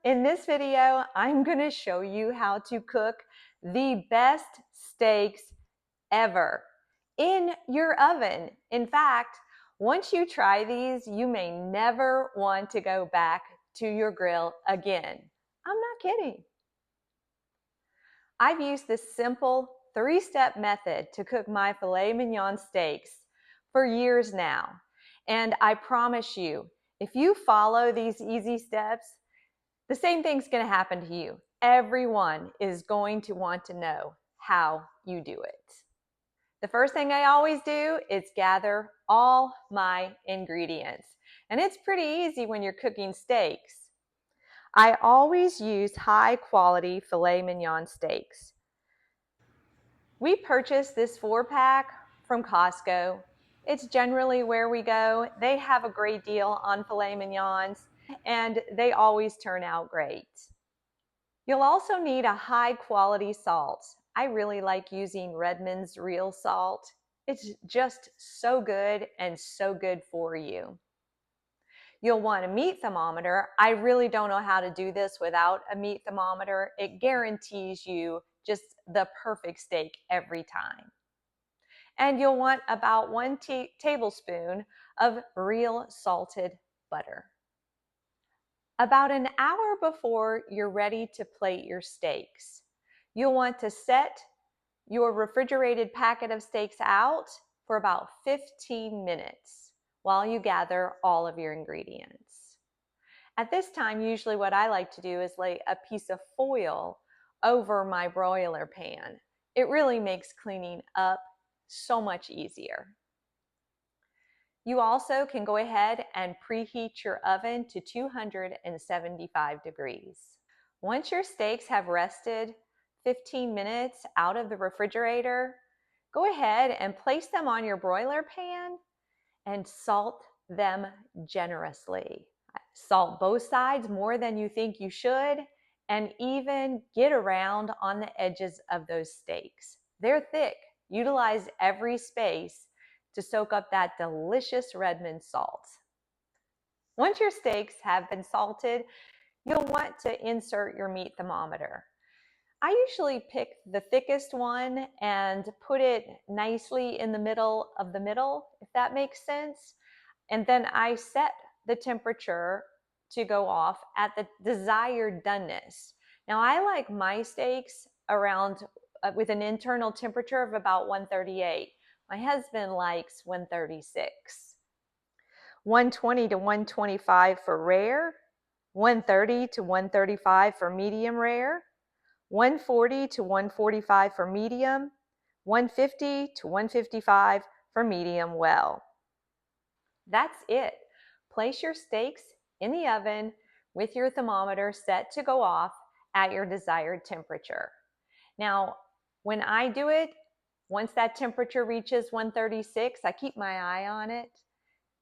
In this video, I'm going to show you how to cook the best steaks ever in your oven. In fact, once you try these, you may never want to go back to your grill again. I'm not kidding. I've used this simple three-step method to cook my filet mignon steaks for years now. And I promise you, if you follow these easy steps, the same thing's going to happen to you. Everyone is going to want to know how you do it. The first thing I always do is gather all my ingredients. And it's pretty easy when you're cooking steaks. I always use high quality filet mignon steaks. We purchased this 4-pack from Costco. It's generally where we go. They have a great deal on filet mignons and they always turn out great. You'll also need a high quality salt. I really like using Redmond's real salt. It's just so good and so good for you. You'll want a meat thermometer. I really don't know how to do this without a meat thermometer. It guarantees you just the perfect steak every time. And you'll want about 1 tablespoon of real salted butter. About an hour before you're ready to plate your steaks, you'll want to set your refrigerated packet of steaks out for about 15 minutes while you gather all of your ingredients. At this time, usually what I like to do is lay a piece of foil over my broiler pan. It really makes cleaning up so much easier. You also can go ahead and preheat your oven to 275 degrees. Once your steaks have rested 15 minutes out of the refrigerator, go ahead and place them on your broiler pan and salt them generously. Salt both sides more than you think you should, and even get around on the edges of those steaks. They're thick. Utilize every space to soak up that delicious Redmond salt. Once your steaks have been salted, you'll want to insert your meat thermometer. I usually pick the thickest one and put it nicely in the middle of the middle, if that makes sense. And then I set the temperature to go off at the desired doneness. Now I like my steaks around with an internal temperature of about 138. My husband likes 136. 120 to 125 for rare, 130 to 135 for medium rare, 140 to 145 for medium, 150 to 155 for medium well. That's it. Place your steaks in the oven with your thermometer set to go off at your desired temperature. Now, when I do it, once that temperature reaches 136, I keep my eye on it.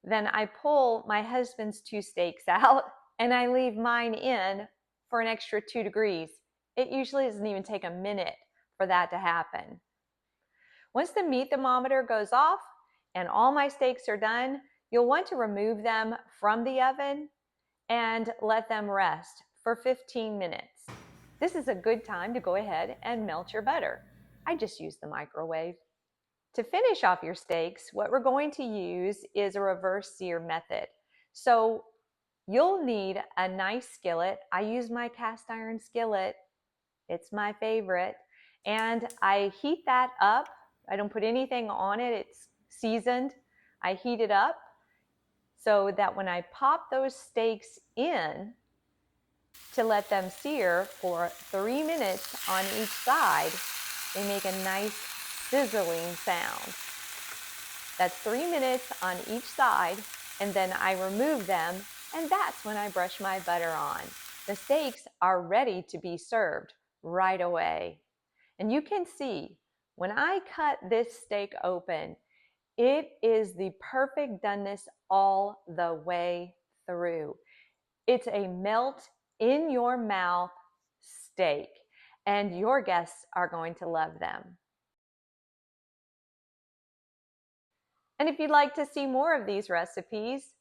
Then I pull my husband's 2 steaks out and I leave mine in for an extra 2 degrees. It usually doesn't even take a minute for that to happen. Once the meat thermometer goes off and all my steaks are done, you'll want to remove them from the oven and let them rest for 15 minutes. This is a good time to go ahead and melt your butter. I just use the microwave. To finish off your steaks, what we're going to use is a reverse sear method. So you'll need a nice skillet. I use my cast iron skillet. It's my favorite. And I heat that up. I don't put anything on it. It's seasoned. I heat it up so that when I pop those steaks in to let them sear for 3 minutes on each side, they make a nice sizzling sound. That's 3 minutes on each side, and then I remove them, and that's when I brush my butter on. The steaks are ready to be served right away. And you can see, when I cut this steak open, it is the perfect doneness all the way through. It's a melt in your mouth steak, and your guests are going to love them. And if you'd like to see more of these recipes,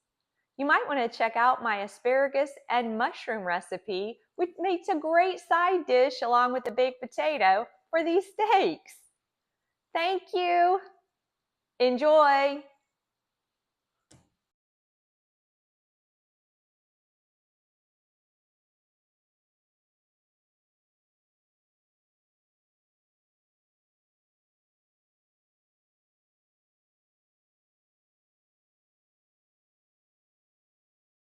You might want to check out my asparagus and mushroom recipe, which makes a great side dish along with the baked potato for these steaks. Thank you. Enjoy.